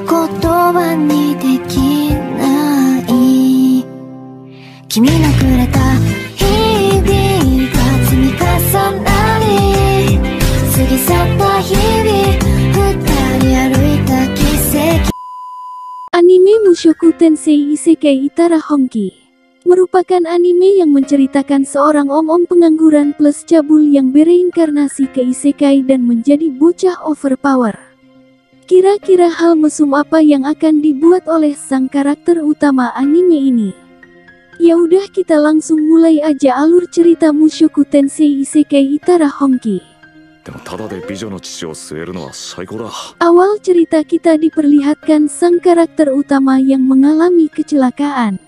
葉にできない君のくれた日々が積み重なり過ぎ去った日々二人歩いた奇跡。 Anime Mushoku Tensei Isekai Itara Honki merupakan anime yang menceritakan seorang om-om pengangguran plus cabul yang bereinkarnasi ke isekai dan menjadi bocah overpower. Kira-kira hal mesum apa yang akan dibuat oleh sang karakter utama anime ini? Ya udah, kita langsung mulai aja alur cerita Mushoku Tensei Isekai Itara Honki. Awal cerita kita diperlihatkan sang karakter utama yang mengalami kecelakaan.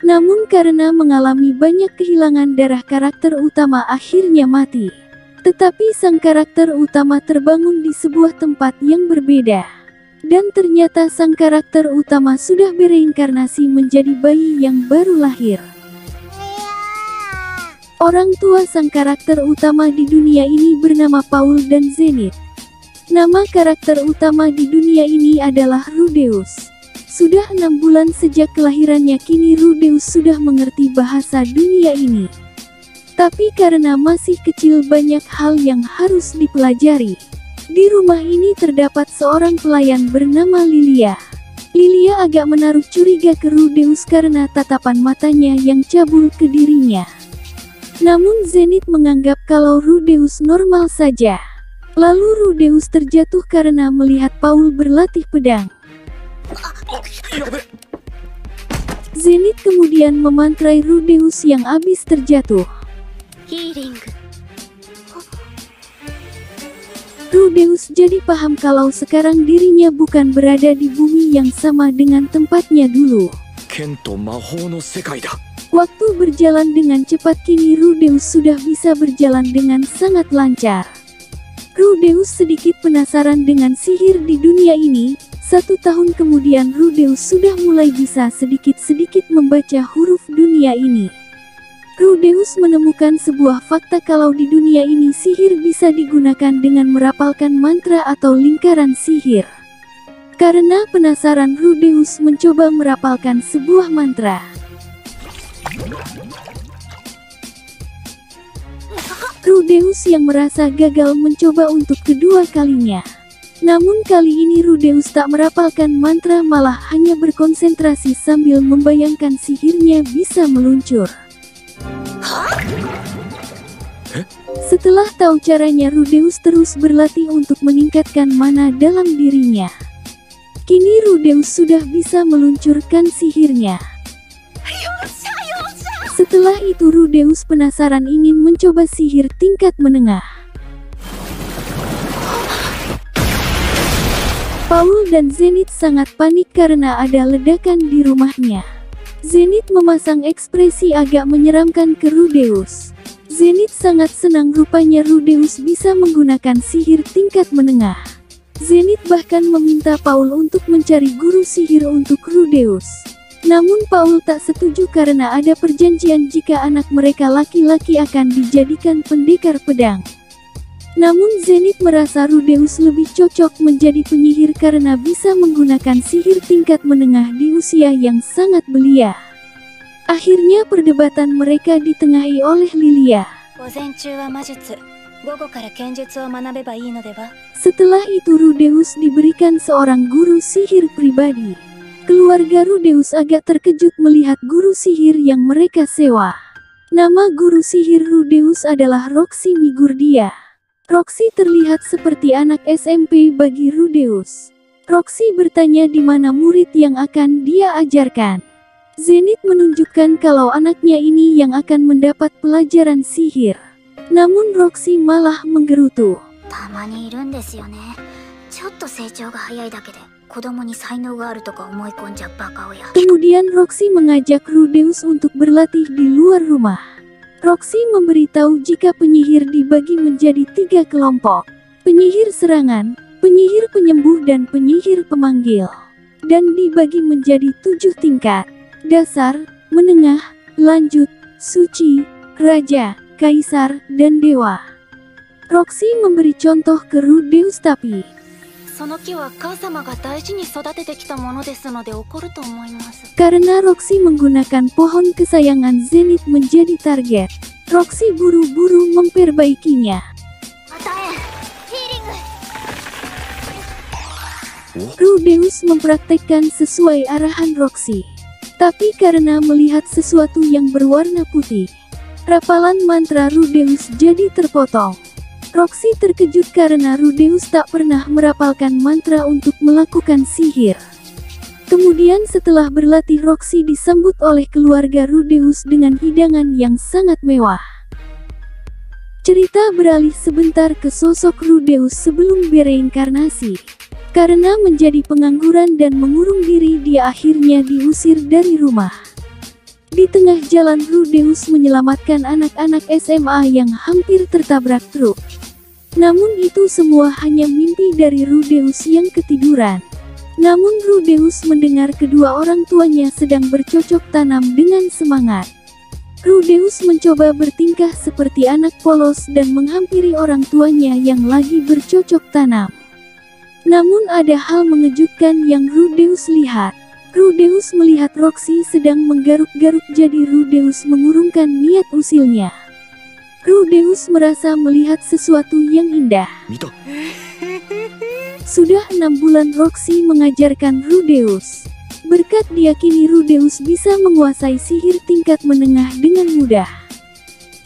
Namun karena mengalami banyak kehilangan darah, karakter utama akhirnya mati. Tetapi sang karakter utama terbangun di sebuah tempat yang berbeda. Dan ternyata sang karakter utama sudah bereinkarnasi menjadi bayi yang baru lahir. Orang tua sang karakter utama di dunia ini bernama Paul dan Zenith. Nama karakter utama di dunia ini adalah Rudeus. Sudah 6 bulan sejak kelahirannya, kini Rudeus sudah mengerti bahasa dunia ini. Tapi karena masih kecil, banyak hal yang harus dipelajari. Di rumah ini terdapat seorang pelayan bernama Lilia. Lilia agak menaruh curiga ke Rudeus karena tatapan matanya yang cabul ke dirinya. Namun Zenith menganggap kalau Rudeus normal saja. Lalu Rudeus terjatuh karena melihat Paul berlatih pedang. Zenith kemudian memantrai Rudeus yang habis terjatuh. Rudeus jadi paham kalau sekarang dirinya bukan berada di bumi yang sama dengan tempatnya dulu. Waktu berjalan dengan cepat, kini Rudeus sudah bisa berjalan dengan sangat lancar. Rudeus sedikit penasaran dengan sihir di dunia ini. 1 tahun kemudian Rudeus sudah mulai bisa sedikit-sedikit membaca huruf dunia ini. Rudeus menemukan sebuah fakta kalau di dunia ini sihir bisa digunakan dengan merapalkan mantra atau lingkaran sihir. Karena penasaran, Rudeus mencoba merapalkan sebuah mantra. Rudeus yang merasa gagal mencoba untuk kedua kalinya. Namun kali ini Rudeus tak merapalkan mantra, malah hanya berkonsentrasi sambil membayangkan sihirnya bisa meluncur. Setelah tahu caranya, Rudeus terus berlatih untuk meningkatkan mana dalam dirinya. Kini Rudeus sudah bisa meluncurkan sihirnya. Setelah itu Rudeus penasaran ingin mencoba sihir tingkat menengah. Paul dan Zenith sangat panik karena ada ledakan di rumahnya. Zenith memasang ekspresi agak menyeramkan ke Rudeus. Zenith sangat senang, rupanya Rudeus bisa menggunakan sihir tingkat menengah. Zenith bahkan meminta Paul untuk mencari guru sihir untuk Rudeus. Namun Paul tak setuju karena ada perjanjian jika anak mereka laki-laki akan dijadikan pendekar pedang. Namun Zenith merasa Rudeus lebih cocok menjadi penyihir karena bisa menggunakan sihir tingkat menengah di usia yang sangat belia. Akhirnya perdebatan mereka ditengahi oleh Lilia. Setelah itu Rudeus diberikan seorang guru sihir pribadi. Keluarga Rudeus agak terkejut melihat guru sihir yang mereka sewa. Nama guru sihir Rudeus adalah Roxy Migurdia. Roxy terlihat seperti anak SMP bagi Rudeus. Roxy bertanya di mana murid yang akan dia ajarkan. Zenith menunjukkan kalau anaknya ini yang akan mendapat pelajaran sihir. Namun Roxy malah menggerutu. Kemudian Roxy mengajak Rudeus untuk berlatih di luar rumah. Roxy memberitahu jika penyihir dibagi menjadi 3 kelompok. Penyihir serangan, penyihir penyembuh dan penyihir pemanggil. Dan dibagi menjadi 7 tingkat. Dasar, menengah, lanjut, suci, raja, kaisar, dan dewa. Roxy memberi contoh ke Rudeus, tapi その木は母様が大事に育ててきたものですので怒ると思います。Karena Roxy menggunakan pohon kesayangan Zenith menjadi target, Roxy buru-buru memperbaikinya. Rudeus mempraktekkan sesuai arahan Roxy. Tapi karena melihat sesuatu yang berwarna putih, rapalan mantra Rudeus jadi terpotong. Roxy terkejut karena Rudeus tak pernah merapalkan mantra untuk melakukan sihir. Kemudian setelah berlatih, Roxy disambut oleh keluarga Rudeus dengan hidangan yang sangat mewah. Cerita beralih sebentar ke sosok Rudeus sebelum bereinkarnasi. Karena menjadi pengangguran dan mengurung diri, dia akhirnya diusir dari rumah. Di tengah jalan, Rudeus menyelamatkan anak-anak SMA yang hampir tertabrak truk. Namun itu semua hanya mimpi dari Rudeus yang ketiduran. Namun Rudeus mendengar kedua orang tuanya sedang bercocok tanam dengan semangat. Rudeus mencoba bertingkah seperti anak polos dan menghampiri orang tuanya yang lagi bercocok tanam. Namun ada hal mengejutkan yang Rudeus lihat. Rudeus melihat Roxy sedang menggaruk-garuk, jadi Rudeus mengurungkan niat usilnya. Rudeus merasa melihat sesuatu yang indah. Sudah 6 bulan Roxy mengajarkan Rudeus. Berkat dia kini Rudeus bisa menguasai sihir tingkat menengah dengan mudah.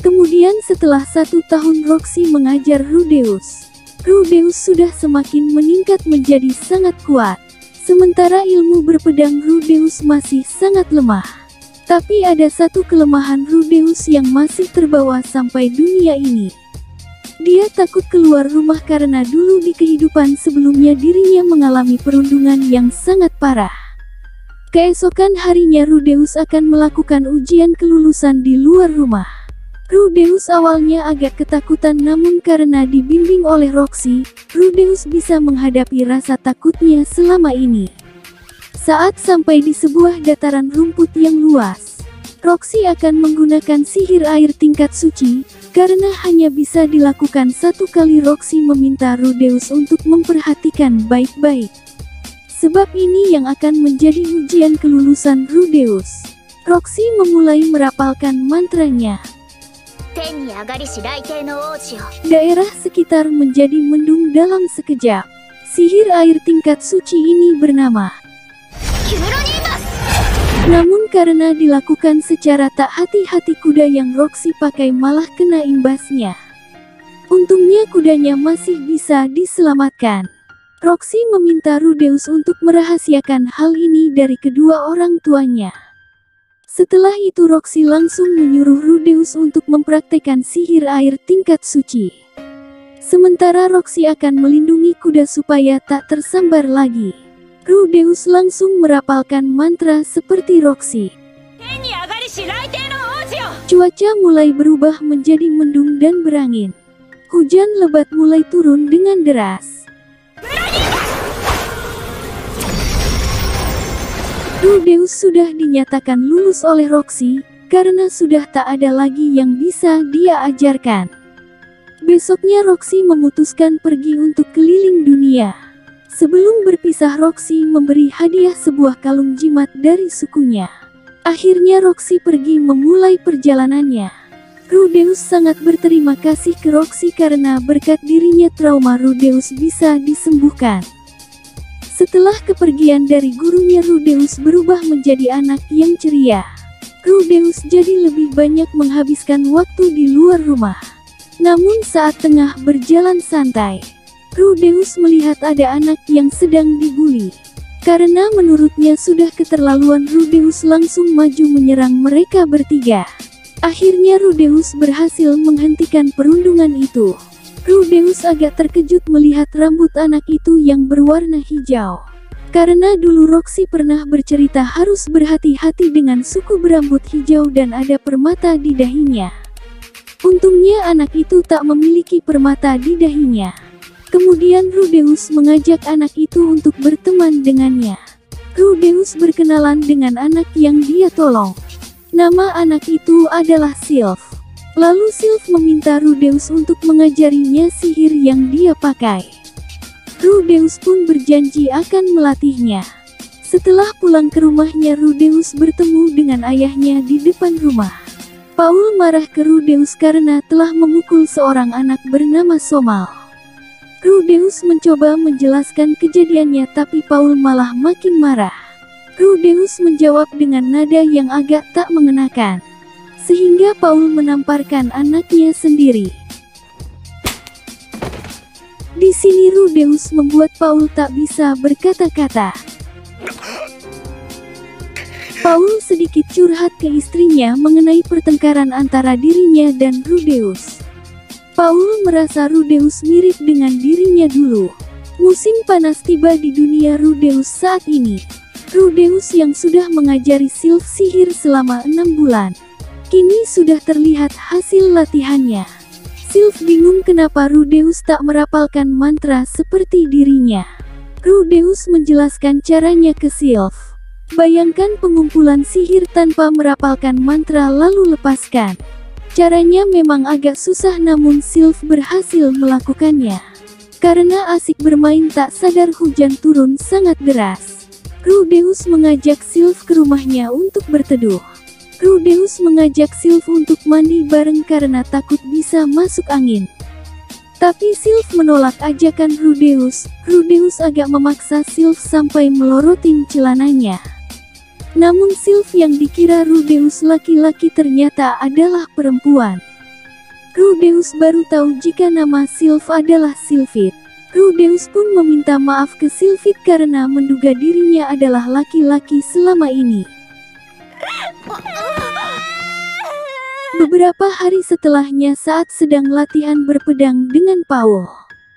Kemudian setelah 1 tahun Roxy mengajar Rudeus, Rudeus sudah semakin meningkat menjadi sangat kuat. Sementara ilmu berpedang Rudeus masih sangat lemah. Tapi ada satu kelemahan Rudeus yang masih terbawa sampai dunia ini. Dia takut keluar rumah karena dulu di kehidupan sebelumnya dirinya mengalami perundungan yang sangat parah. Keesokan harinya Rudeus akan melakukan ujian kelulusan di luar rumah. Rudeus awalnya agak ketakutan, namun karena dibimbing oleh Roxy, Rudeus bisa menghadapi rasa takutnya selama ini. Saat sampai di sebuah dataran rumput yang luas, Roxy akan menggunakan sihir air tingkat suci. Karena hanya bisa dilakukan 1 kali, Roxy meminta Rudeus untuk memperhatikan baik-baik. Sebab ini yang akan menjadi ujian kelulusan Rudeus. Roxy memulai merapalkan mantranya. Daerah sekitar menjadi mendung dalam sekejap. Sihir air tingkat suci ini bernama. Namun karena dilakukan secara tak hati-hati, kuda yang Roxy pakai malah kena imbasnya. Untungnya kudanya masih bisa diselamatkan. Roxy meminta Rudeus untuk merahasiakan hal ini dari kedua orang tuanya. Setelah itu Roxy langsung menyuruh Rudeus untuk mempraktekkan sihir air tingkat suci. Sementara Roxy akan melindungi kuda supaya tak tersambar lagi. Rudeus langsung merapalkan mantra seperti Roxy. Cuaca mulai berubah menjadi mendung dan berangin. Hujan lebat mulai turun dengan deras. Rudeus sudah dinyatakan lulus oleh Roxy, karena sudah tak ada lagi yang bisa dia ajarkan. Besoknya Roxy memutuskan pergi untuk keliling dunia. Sebelum berpisah, Roxy memberi hadiah sebuah kalung jimat dari sukunya. Akhirnya Roxy pergi memulai perjalanannya. Rudeus sangat berterima kasih ke Roxy karena berkat dirinya trauma Rudeus bisa disembuhkan. Setelah kepergian dari gurunya, Rudeus berubah menjadi anak yang ceria. Rudeus jadi lebih banyak menghabiskan waktu di luar rumah. Namun saat tengah berjalan santai, Rudeus melihat ada anak yang sedang dibuli. Karena menurutnya sudah keterlaluan, Rudeus langsung maju menyerang mereka bertiga. Akhirnya Rudeus berhasil menghentikan perundungan itu. Rudeus agak terkejut melihat rambut anak itu yang berwarna hijau. Karena dulu Roxy pernah bercerita harus berhati-hati dengan suku berambut hijau dan ada permata di dahinya. Untungnya anak itu tak memiliki permata di dahinya. Kemudian Rudeus mengajak anak itu untuk berteman dengannya. Rudeus berkenalan dengan anak yang dia tolong. Nama anak itu adalah Sylph. Lalu Sylph meminta Rudeus untuk mengajarinya sihir yang dia pakai. Rudeus pun berjanji akan melatihnya. Setelah pulang ke rumahnya, Rudeus bertemu dengan ayahnya di depan rumah. Paul marah ke Rudeus karena telah memukul seorang anak bernama Somal. Rudeus mencoba menjelaskan kejadiannya, tapi Paul malah makin marah. Rudeus menjawab dengan nada yang agak tak mengenakan, sehingga Paul menamparkan anaknya sendiri. Di sini Rudeus membuat Paul tak bisa berkata-kata. Paul sedikit curhat ke istrinya mengenai pertengkaran antara dirinya dan Rudeus. Paul merasa Rudeus mirip dengan dirinya dulu. Musim panas tiba di dunia Rudeus saat ini. Rudeus yang sudah mengajari Sylph sihir selama 6 bulan. Kini sudah terlihat hasil latihannya. Sylph bingung kenapa Rudeus tak merapalkan mantra seperti dirinya. Rudeus menjelaskan caranya ke Sylph. Bayangkan pengumpulan sihir tanpa merapalkan mantra lalu lepaskan. Caranya memang agak susah, namun Sylph berhasil melakukannya. Karena asik bermain, tak sadar hujan turun sangat deras. Rudeus mengajak Sylph ke rumahnya untuk berteduh. Rudeus mengajak Sylph untuk mandi bareng karena takut bisa masuk angin. Tapi Sylph menolak ajakan Rudeus. Rudeus agak memaksa Sylph sampai melorotin celananya. Namun Sylph yang dikira Rudeus laki-laki ternyata adalah perempuan. Rudeus baru tahu jika nama Sylph adalah Sylphid. Rudeus pun meminta maaf ke Sylphid karena menduga dirinya adalah laki-laki selama ini. Beberapa hari setelahnya, saat sedang latihan berpedang dengan Paul,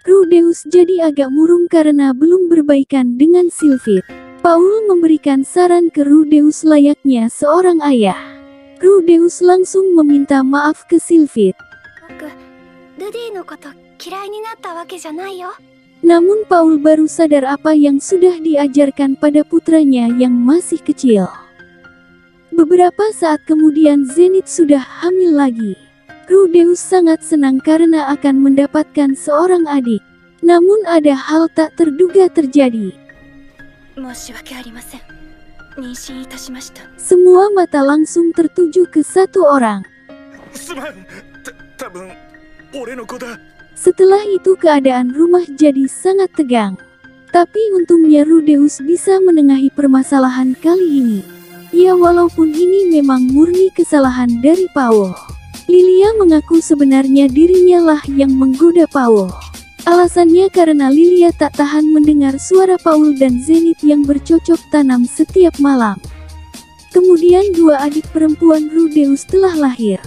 Rudeus jadi agak murung karena belum berbaikan dengan Sylphid. Paul memberikan saran ke Rudeus layaknya seorang ayah. Rudeus langsung meminta maaf ke Sylphid. Namun Paul baru sadar apa yang sudah diajarkan pada putranya yang masih kecil. Beberapa saat kemudian Zenith sudah hamil lagi. Rudeus sangat senang karena akan mendapatkan seorang adik. Namun ada hal tak terduga terjadi. Semua mata langsung tertuju ke satu orang. Setelah itu keadaan rumah jadi sangat tegang. Tapi untungnya Rudeus bisa menengahi permasalahan kali ini. Ya, walaupun ini memang murni kesalahan dari Paul. Lilia mengaku sebenarnya dirinya lah yang menggoda Paul. Alasannya karena Lilia tak tahan mendengar suara Paul dan Zenith yang bercocok tanam setiap malam. Kemudian dua adik perempuan Rudeus telah lahir.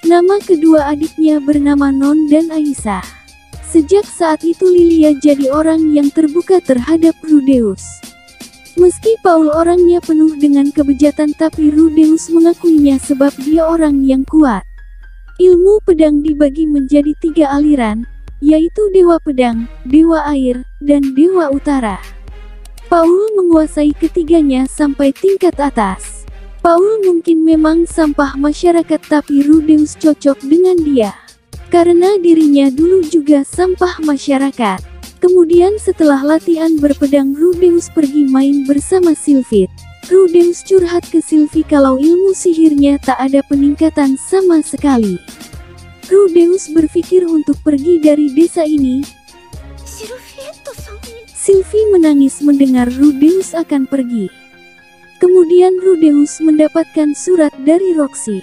Nama kedua adiknya bernama Non dan Aisyah. Sejak saat itu Lilia jadi orang yang terbuka terhadap Rudeus. Meski Paul orangnya penuh dengan kebejatan, tapi Rudeus mengakuinya sebab dia orang yang kuat. Ilmu pedang dibagi menjadi 3 aliran, yaitu Dewa Pedang, Dewa Air, dan Dewa Utara. Paul menguasai ketiganya sampai tingkat atas. Paul mungkin memang sampah masyarakat, tapi Rudeus cocok dengan dia. Karena dirinya dulu juga sampah masyarakat. Kemudian setelah latihan berpedang, Rudeus pergi main bersama Sylphid. Rudeus curhat ke Sylphie kalau ilmu sihirnya tak ada peningkatan sama sekali. Rudeus berpikir untuk pergi dari desa ini. Sylphie menangis mendengar Rudeus akan pergi. Kemudian Rudeus mendapatkan surat dari Roxy.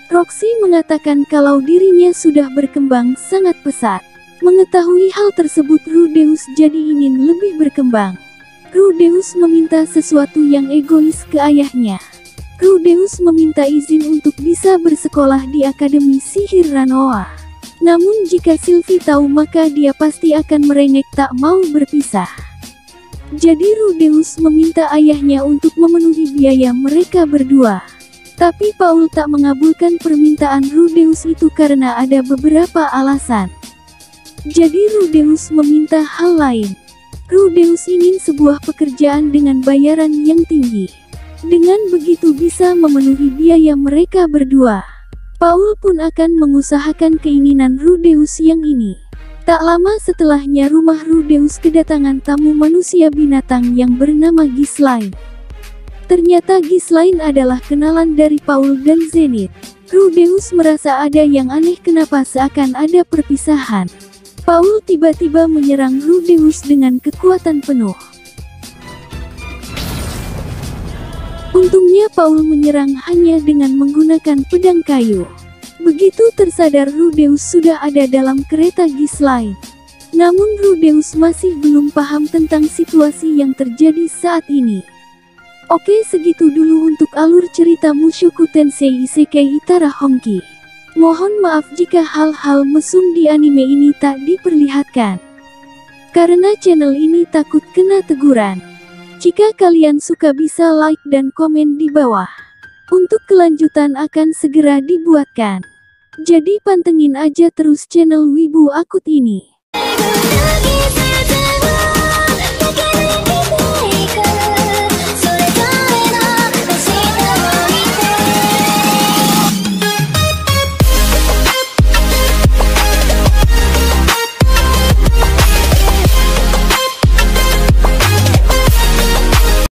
Roxy mengatakan kalau dirinya sudah berkembang sangat pesat. Mengetahui hal tersebut, Rudeus jadi ingin lebih berkembang. Rudeus meminta sesuatu yang egois ke ayahnya. Rudeus meminta izin untuk bisa bersekolah di Akademi Sihir Ranoa. Namun jika Sylphie tahu, maka dia pasti akan merengek tak mau berpisah. Jadi Rudeus meminta ayahnya untuk memenuhi biaya mereka berdua. Tapi Paul tak mengabulkan permintaan Rudeus itu karena ada beberapa alasan. Jadi Rudeus meminta hal lain. Rudeus ingin sebuah pekerjaan dengan bayaran yang tinggi. Dengan begitu bisa memenuhi biaya mereka berdua. Paul pun akan mengusahakan keinginan Rudeus yang ini. Tak lama setelahnya rumah Rudeus kedatangan tamu manusia binatang yang bernama Ghislaine. Ternyata Ghislaine adalah kenalan dari Paul dan Zenith. Rudeus merasa ada yang aneh, kenapa seakan ada perpisahan. Paul tiba-tiba menyerang Rudeus dengan kekuatan penuh. Untungnya Paul menyerang hanya dengan menggunakan pedang kayu. Begitu tersadar Rudeus sudah ada dalam kereta Ghislaine. Namun Rudeus masih belum paham tentang situasi yang terjadi saat ini. Oke, segitu dulu untuk alur cerita Mushoku Tensei Isekai Itara Honki. Mohon maaf jika hal-hal mesum di anime ini tak diperlihatkan, karena channel ini takut kena teguran. Jika kalian suka bisa like dan komen di bawah. Untuk kelanjutan akan segera dibuatkan. Jadi pantengin aja terus channel Wibu Akut ini.